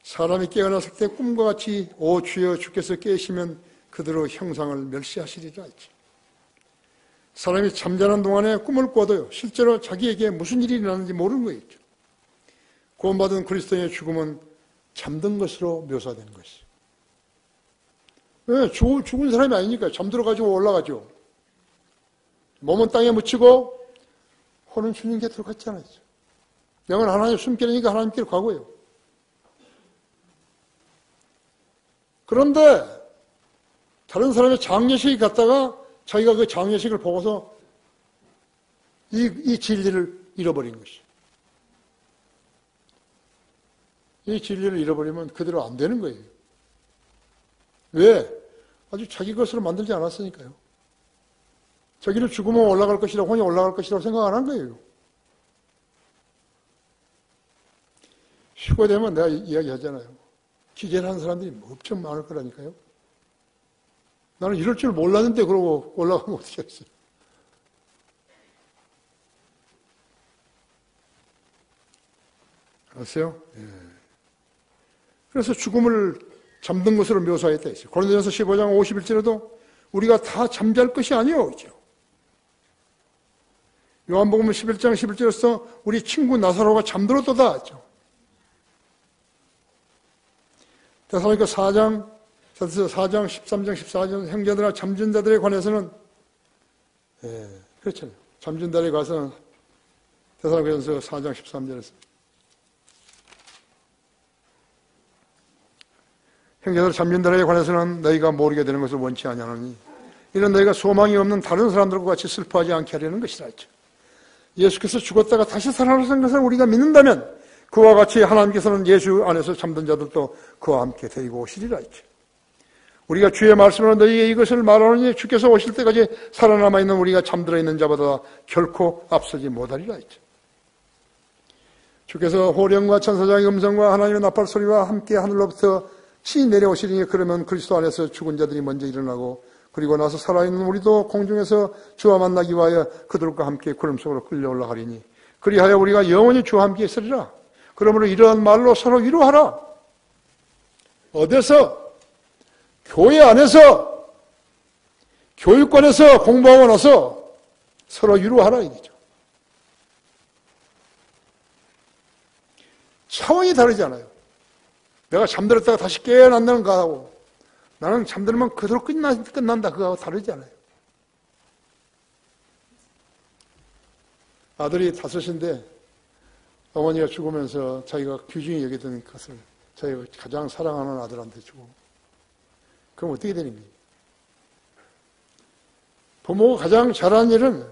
사람이 깨어났을 때 꿈과 같이 오 주여 주께서 깨시면 그대로 형상을 멸시하시리라 했죠. 사람이 잠자는 동안에 꿈을 꿔도요 실제로 자기에게 무슨 일이 일어나는지 모르는 거였죠. 구원받은 그리스도인의 죽음은 잠든 것으로 묘사되는 것이죠. 왜? 죽은 사람이 아니니까 잠들어가지고 올라가죠. 몸은 땅에 묻히고 혼은 주님 곁으로 갔잖아요. 영은 하나님 숨기니까 하나님께로 가고요. 그런데 다른 사람의 장례식에 갔다가 자기가 그 장례식을 보고서 이 진리를 잃어버린 것이죠. 이 진리를 잃어버리면 그대로 안 되는 거예요. 왜? 아주 자기 것으로 만들지 않았으니까요. 자기를 죽으면 올라갈 것이라, 혼이 올라갈 것이라고 생각 안 한 거예요. 휴거되면 내가 이야기하잖아요. 기절하는 사람들이 엄청 많을 거라니까요. 나는 이럴 줄 몰랐는데 그러고 올라가면 어떻게 했어요? 알았어요? 예. 그래서 죽음을 잠든 것으로 묘사했다 했어요. 고린도전서 15장 51절에도 우리가 다 잠잘 것이 아니오죠. 요한복음 11장 11절에서 우리 친구 나사로가 잠들었도다 했죠. 데살로니가 4장 13장 14절 형제들아 잠든 자들에 관해서는 그렇잖아요. 잠든 자들에 관해서는 데살로니가전서 4장 13절에서 형제들 잠든 자들에 관해서는 너희가 모르게 되는 것을 원치 아니하노니 이는 너희가 소망이 없는 다른 사람들과 같이 슬퍼하지 않게 하려는 것이라 했죠. 예수께서 죽었다가 다시 살아나신 것을 우리가 믿는다면 그와 같이 하나님께서는 예수 안에서 잠든 자들도 그와 함께 데리고 오시리라 했죠. 우리가 주의 말씀으로 너희에게 이것을 말하노니 주께서 오실 때까지 살아남아 있는 우리가 잠들어 있는 자보다 결코 앞서지 못하리라 했죠. 주께서 호령과 천사장의 음성과 하나님의 나팔 소리와 함께 하늘로부터 치 내려오시리니 그러면 그리스도 안에서 죽은 자들이 먼저 일어나고 그리고 나서 살아있는 우리도 공중에서 주와 만나기 위하여 그들과 함께 구름 속으로 끌려 올라가리니 그리하여 우리가 영원히 주와 함께 있으리라. 그러므로 이러한 말로 서로 위로하라. 어디서? 교회 안에서, 교육관에서 공부하고 나서 서로 위로하라 이거죠. 차원이 다르잖아요. 내가 잠들었다가 다시 깨어난다는 거하고 나는 잠들면 그대로 끝난다 그거하고 다르잖아요. 아들이 5인데 어머니가 죽으면서 자기가 귀중히 여기던 것을 자기가 가장 사랑하는 아들한테 주고 그럼 어떻게 되는 거예요? 부모가 가장 잘하는 일은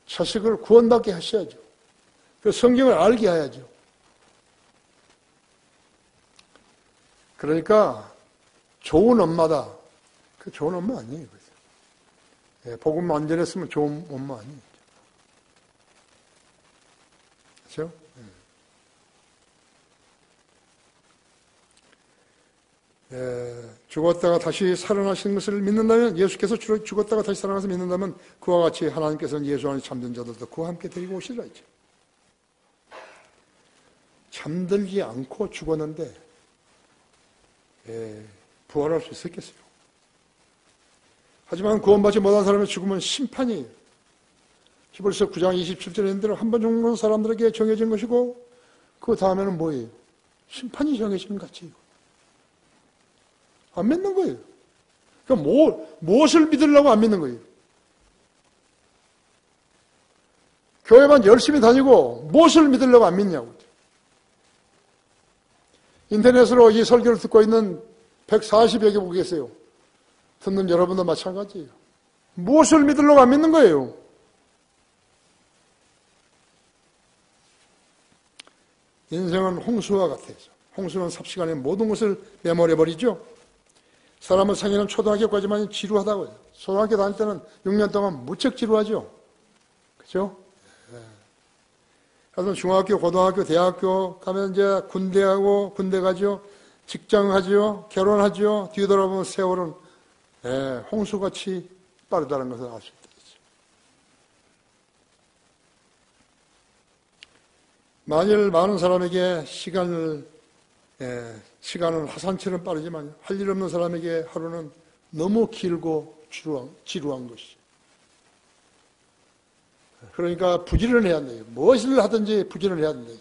자식을 구원받게 하셔야죠. 그 성경을 알게 해야죠. 그러니까 좋은 엄마다. 그 좋은 엄마 아니에요. 복음 안 전했으면 좋은 엄마 아니에요. 그렇죠? 죽었다가 다시 살아나신 것을 믿는다면 예수께서 죽었다가 다시 살아나서 믿는다면 그와 같이 하나님께서는 예수 안에 잠든 자들도 그와 함께 데리고 오시리라 했죠. 잠들지 않고 죽었는데 부활할 수 있었겠어요. 하지만 구원받지 못한 사람의 죽음은 심판이에요. 히브리서 9장 27절에 있는 대로 한 번 죽는 사람들에게 정해진 것이고 그 다음에는 뭐예요? 심판이 정해진 같이 안 믿는 거예요. 그러니까 무엇을 믿으려고 안 믿는 거예요? 교회만 열심히 다니고 무엇을 믿으려고 안 믿냐고. 인터넷으로 이 설교를 듣고 있는 140여 개 보고 계세요. 듣는 여러분도 마찬가지예요. 무엇을 믿으려고 안 믿는 거예요? 인생은 홍수와 같아서 홍수는 삽시간에 모든 것을 메모려버리죠. 사람은 생애는 초등학교까지만 지루하다고요. 초등학교 다닐 때는 6년 동안 무척 지루하죠. 그렇죠? 하여튼 중학교, 고등학교, 대학교 가면 이제 군대 가죠. 직장 하죠. 결혼하죠. 뒤돌아보면 세월은 홍수같이 빠르다는 것을 알 수 있다. 만일 많은 사람에게 시간은 화산처럼 빠르지만 할 일 없는 사람에게 하루는 너무 길고 지루한 것이죠. 그러니까 부지런해야 한다. 무엇을 하든지 부지런해야 된다.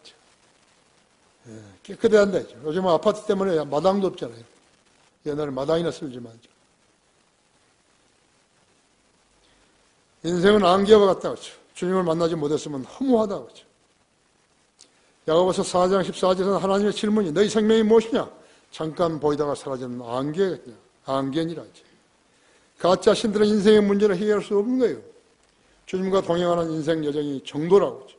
깨끗해야 한다. 요즘은 아파트 때문에 마당도 없잖아요. 옛날에 마당이나 쓸지만. 인생은 안개와 같다. 그렇죠. 주님을 만나지 못했으면 허무하다. 그렇죠. 야고보서 4장 14절에는 하나님의 질문이 너희 생명이 무엇이냐? 잠깐 보이다가 사라지는 안개니라. 가짜 신들은 인생의 문제를 해결할 수 없는 거예요. 주님과 동행하는 인생 여정이 정도라고 하죠.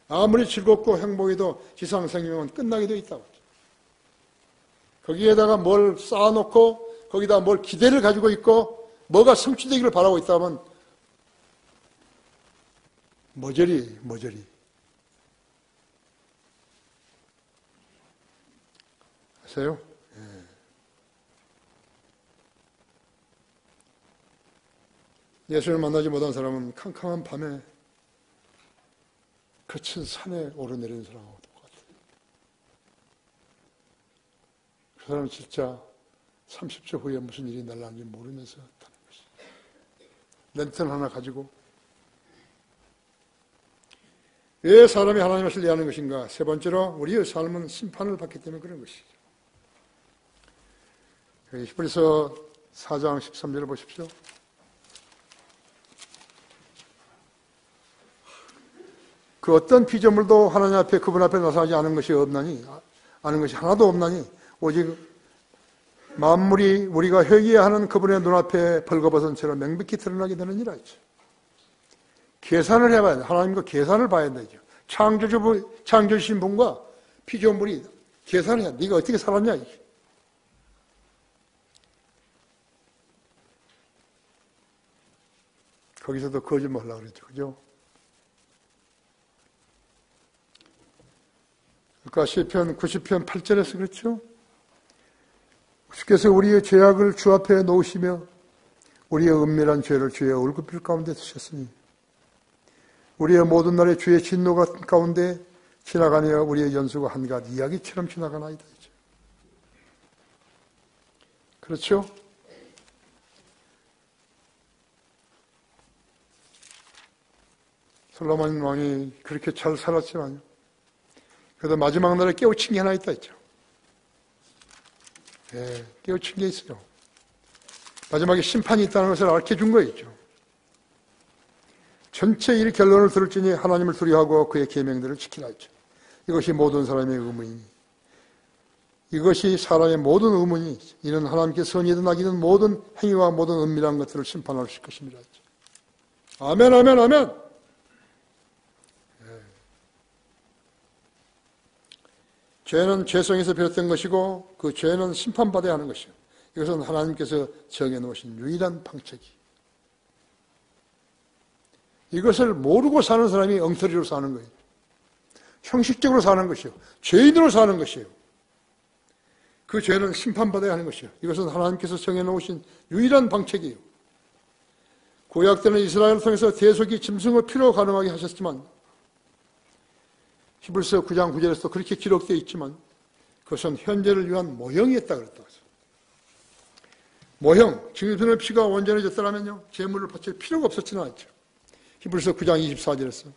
아무리 즐겁고 행복해도 지상 생명은 끝나게 되어 있다고 하죠. 거기에다가 뭘 쌓아놓고 거기다 뭘 기대를 가지고 있고 뭐가 성취되기를 바라고 있다면 머저리. 아세요? 예수를 만나지 못한 사람은 캄캄한 밤에 거친 산에 오르내리는 사람하고 똑같아요. 그 사람은 진짜 30초 후에 무슨 일이 날라는지 모르면서 타는 것이죠. 랜턴 하나 가지고 왜 사람이 하나님을 신뢰하는 것인가? 세 번째로 우리의 삶은 심판을 받기 때문에 그런 것이죠. 히브리서 4장 13절을 보십시오. 그 어떤 피조물도 하나님 앞에 그분 앞에 나서지 않은 것이 아는 것이 하나도 없나니 오직 만물이 우리가 회개하는 그분의 눈앞에 벌거벗은 채로 명백히 드러나게 되느니라 했죠. 계산을 해봐야 돼. 하나님과 계산을 봐야 되죠. 창조주신 분과 피조물이 계산을 해야 돼. 네가 어떻게 살았냐. 거기서도 거짓말 하려고 그랬죠. 그죠? 아까 시편 90편 8절에서 그렇죠? 주께서 우리의 죄악을 주 앞에 놓으시며 우리의 은밀한 죄를 주의 얼굴빛 가운데 두셨으니 우리의 모든 날의 주의 진노가 가운데 지나가며 우리의 연수가 한갓 이야기처럼 지나가나이다. 그렇죠? 솔로몬 왕이 그렇게 잘 살았지만요. 그래도 마지막 날에 깨우친 게 하나 있다 했죠. 깨우친 게 있어요. 마지막에 심판이 있다는 것을 알려준 거였죠. 전체 일 결론을 들을지니 하나님을 두려워하고 그의 계명들을 지키라 했죠. 이것이 모든 사람의 의무이니 이것이 사람의 모든 의무니 이는 하나님께 선이든 악이든 모든 행위와 모든 은밀한 것들을 심판하실 것입니다. 아멘, 아멘, 아멘. 죄는 죄성에서 비롯된 것이고 그 죄는 심판받아야 하는 것이요. 이것은 하나님께서 정해놓으신 유일한 방책이. 이것을 모르고 사는 사람이 엉터리로 사는 거예요. 형식적으로 사는 것이요. 죄인으로 사는 것이에요. 그 죄는 심판받아야 하는 것이요. 이것은 하나님께서 정해놓으신 유일한 방책이에요. 구약 때는 이스라엘을 통해서 대속이 짐승의 피로 가능하게 하셨지만 히브리서 9장 9절에서 그렇게 기록되어 있지만 그것은 현재를 위한 모형이었다 그랬다. 모형, 짐승의 피가 온전해졌더라면요 제물을 바칠 필요가 없었지는 않죠. 히브리서 9장 24절에서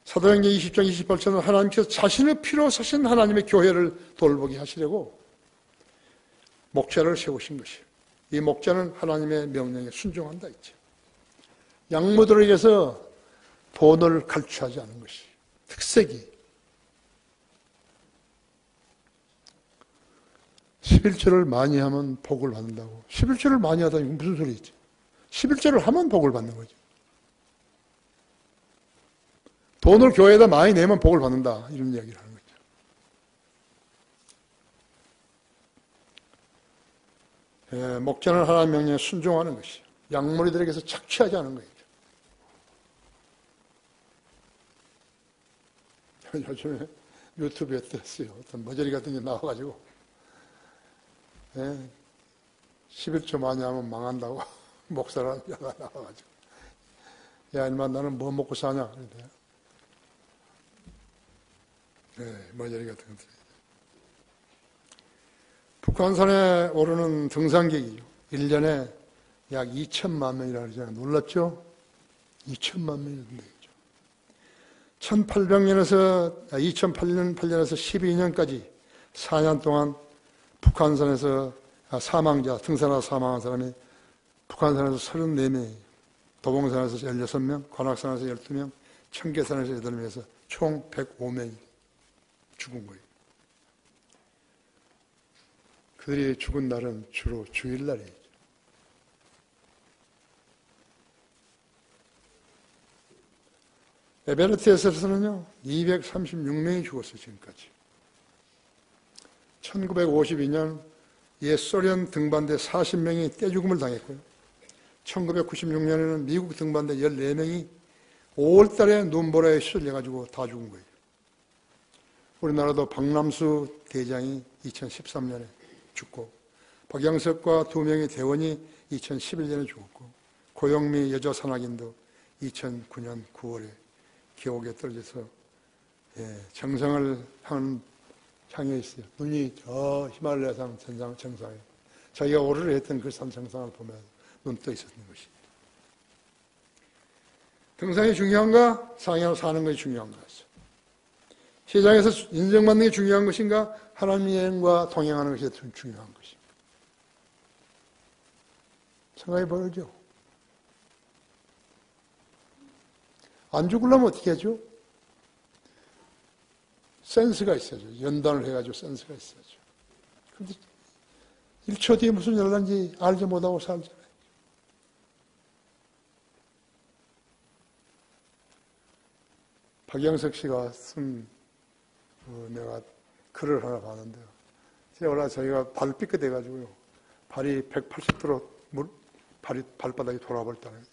사도행전 20장 28절은 하나님께서 자신의 피로 사신 하나님의 교회를 돌보게 하시려고 목자를 세우신 것이에요. 이 목자는 하나님의 명령에 순종한다 했죠. 양무들에게서 돈을 갈취하지 않은 것이 특색이 11조를 많이 하면 복을 받는다고. 11조를 많이 하다니 무슨 소리지? 11조를 하면 복을 받는 거죠. 돈을 교회에다 많이 내면 복을 받는다 이런 이야기를 하는 거죠. 목자는 하나님의 명령에 순종하는 것이에요. 양무리들에게서 착취하지 않은 거예요. 요즘에 유튜브에 떴어요. 어떤 머저리 같은 게 나와가지고, 11조 많이 하면 망한다고 목사라는 자가 나와가지고, 야, 인마 나는 뭐 먹고 사냐? 그런데요. 머저리 같은 것들. 북한산에 오르는 등산객이죠. 1년에 약 2천만 명이라고 그러잖아요. 놀랍죠? 2천만 명이 된다죠. 2008년에서 12년까지 4년 동안 북한산에서 사망자, 등산하다 사망한 사람이 북한산에서 34명이에요. 도봉산에서 16명, 관악산에서 12명, 청계산에서 8명에서 총 105명이 죽은 거예요. 그들이 죽은 날은 주로 주일날이에요. 에베레스트에서는요, 236명이 죽었어요, 지금까지. 1952년 옛 소련 등반대 40명이 떼죽음을 당했고요. 1996년에는 미국 등반대 14명이 5월달에 눈보라에 휘둘려가지고 다 죽은 거예요. 우리나라도 박남수 대장이 2013년에 죽고, 박영석과 2명의 대원이 2011년에 죽었고, 고영미 여자 산악인도 2009년 9월에 기옥에 떨어져서 정상을 향해 있어요. 눈이 저 히말라야산 정상에 자기가 오르려 했던 그 산 정상을 보면 눈 떠 있었던 것입니다. 등산이 중요한가? 상향으로 사는 것이 중요한가? 세상에서 인정받는 게 중요한 것인가? 하나님의 여행과 동행하는 것이 더 중요한 것인가? 생각해 보죠. 안 죽으려면 어떻게 하죠? 센스가 있어야죠. 연단을 해가지고 센스가 있어야죠. 그런데 1초 뒤에 무슨 일 날지 알지 못하고 살잖아요. 박영석 씨가 쓴 내가 글을 하나 봤는데요. 제가 저희가 발 삐끗해가지고요. 발이 180도로 발바닥이 돌아버렸다는 거죠.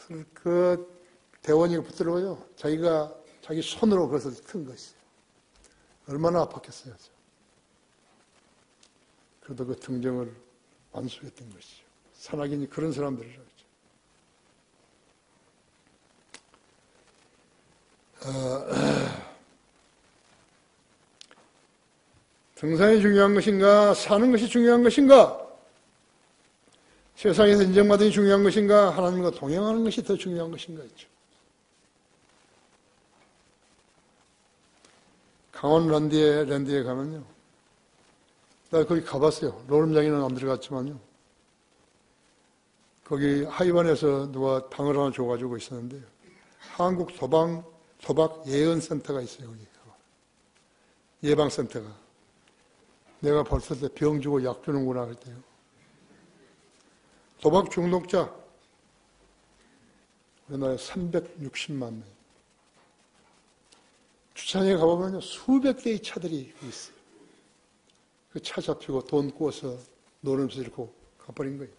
그래서 그 대원이가 붙들어가요. 자기 손으로 그것을 튼 것이에요. 얼마나 아팠겠어요. 그래도 그 등정을 완수했던 것이죠. 산악인이 그런 사람들이라고 했죠. 등산이 중요한 것인가? 사는 것이 중요한 것인가? 세상에서 인정받는 게 중요한 것인가? 하나님과 동행하는 것이 더 중요한 것인가? 있죠. 강원 랜드에 가면요. 나 거기 가봤어요. 로름장에는 안 들어갔지만요. 거기 하이반에서 누가 방을 하나 줘가지고 있었는데, 한국 도박 예언센터가 있어요, 여기. 예방센터가. 내가 봤을 때 병 주고 약 주는구나, 그랬대요. 도박 중독자, 우리나라에 360만 명. 주차장에 가보면 수백 대의 차들이 있어요. 그 차 잡히고 돈 구워서 노름서 잃고 가버린 거예요.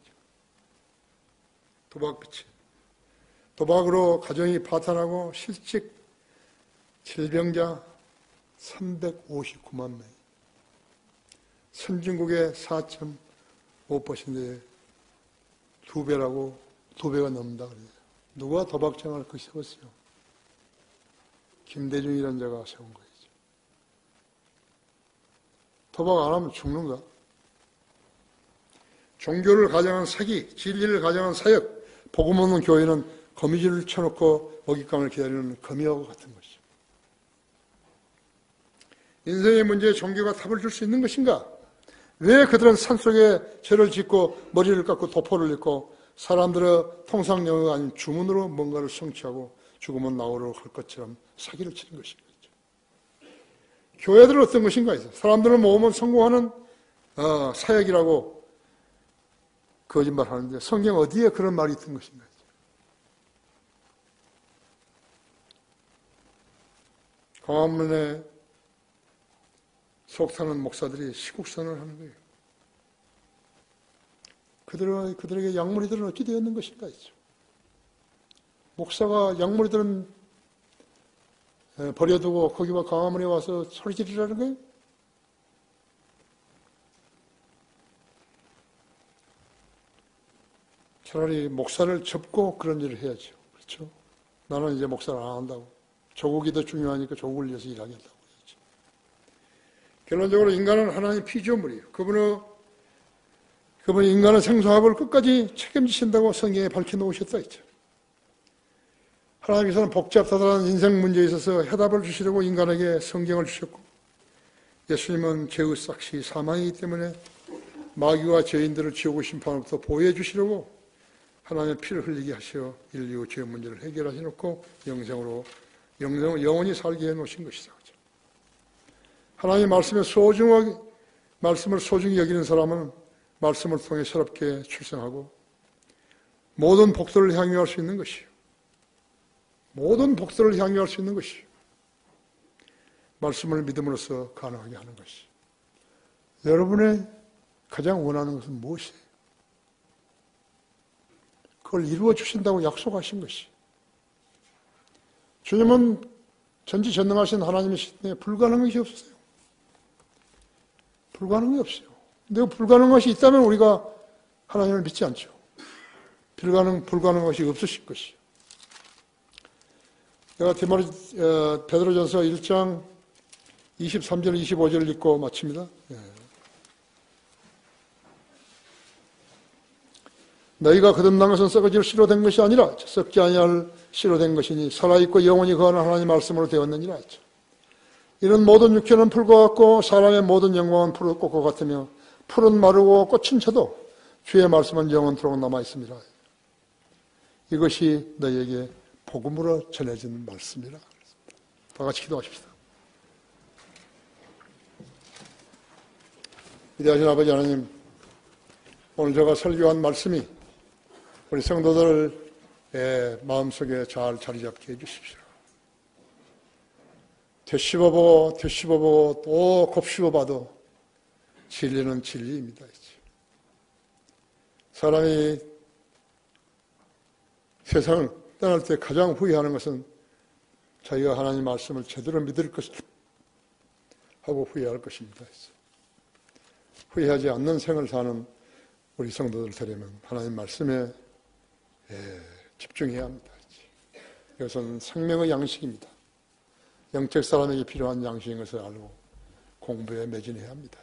도박빛이. 도박으로 가정이 파탄하고 실직 질병자 359만 명. 선진국의 4.5%의 2배가 넘는다 그래요. 누가 도박장을 그 세웠어요? 김대중이라는 자가 세운 거예요. 도박 안 하면 죽는가? 종교를 가장한 사기, 진리를 가장한 사역, 복음 없는 교회는 거미줄을 쳐놓고 먹잇감을 기다리는 거미하고 같은 것이죠. 인생의 문제에 종교가 답을 줄 수 있는 것인가? 왜 그들은 산속에 죄를 짓고 머리를 깎고 도포를 입고 사람들의 통상 영어가 아닌 주문으로 뭔가를 성취하고 죽으면 나오러 갈 것처럼 사기를 치는 것인가? 교회들은 어떤 것인가? 사람들은 모으면 성공하는 사역이라고 거짓말하는데 성경 어디에 그런 말이 있던 것인가? 광화문에 속타는 목사들이 시국선언을 하는 거예요. 그들에게 약물이들은 어찌 되었는 것인가? 목사가 약물들은 버려두고 거기와 광화문에 와서 소리 지르라는 거예요? 차라리 목사를 접고 그런 일을 해야죠. 그렇죠? 나는 이제 목사를 안 한다고. 조국이 더 중요하니까 조국을 위해서 일하겠다고 해야죠. 결론적으로 인간은 하나님의 피조물이에요. 그분은 인간의 생사합을 끝까지 책임지신다고 성경에 밝혀놓으셨다 했죠. 하나님께서는 복잡하다는 인생 문제에 있어서 해답을 주시려고 인간에게 성경을 주셨고, 예수님은 죄의 삭시 사망이기 때문에 마귀와 죄인들을 지옥의 심판으로부터 보호해 주시려고 하나님의 피를 흘리게 하시어 인류 죄 문제를 해결하시 놓고 영원히 살게 해 놓으신 것이다. 하나님의 말씀을 소중히 여기는 사람은 말씀을 통해 새롭게 출생하고 모든 복들을 향유할 수 있는 것이요. 모든 복들을 향유할 수 있는 것이요. 말씀을 믿음으로써 가능하게 하는 것이. 여러분의 가장 원하는 것은 무엇이에요? 그걸 이루어 주신다고 약속하신 것이. 주님은 전지전능하신 하나님이시기에 불가능한 것이 없으세요. 불가능한 게 없어요. 근데 불가능한 것이 있다면 우리가 하나님을 믿지 않죠. 불가능한 것이 없으실 것이요. 내가 베드로전서 1장 23절 25절을 읽고 마칩니다. 너희가 거듭난 것은 썩어질 씨로 된 것이 아니라 썩지 아니할 씨로 된 것이니 살아있고 영원히 거하는 하나님 말씀으로 되었느니라 했죠. 이런 모든 육체는 풀과 같고 사람의 모든 영광은 푸른 꽃과 같으며 풀은 마르고 꽃은 져도 주의 말씀은 영원토록 남아있습니다. 이것이 너희에게 복음으로 전해진 말씀이라. 다 같이 기도하십시다. 위대하신 아버지 하나님, 오늘 제가 설교한 말씀이 우리 성도들의 마음속에 잘 자리 잡게 해주십시오. 되씹어보고 또 곱씹어봐도 진리는 진리입니다. 사람이 세상을 떠날 때 가장 후회하는 것은 자기가 하나님 말씀을 제대로 믿을 것을 하고 후회할 것입니다. 후회하지 않는 생을 사는 우리 성도들 되려면 하나님 말씀에 집중해야 합니다. 이것은 생명의 양식입니다. 영적 사람에게 필요한 양식인 것을 알고 공부에 매진해야 합니다.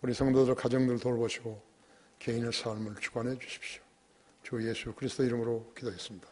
우리 성도들 가정들 돌보시고 개인의 삶을 주관해 주십시오. 주 예수 그리스도 이름으로 기도했습니다.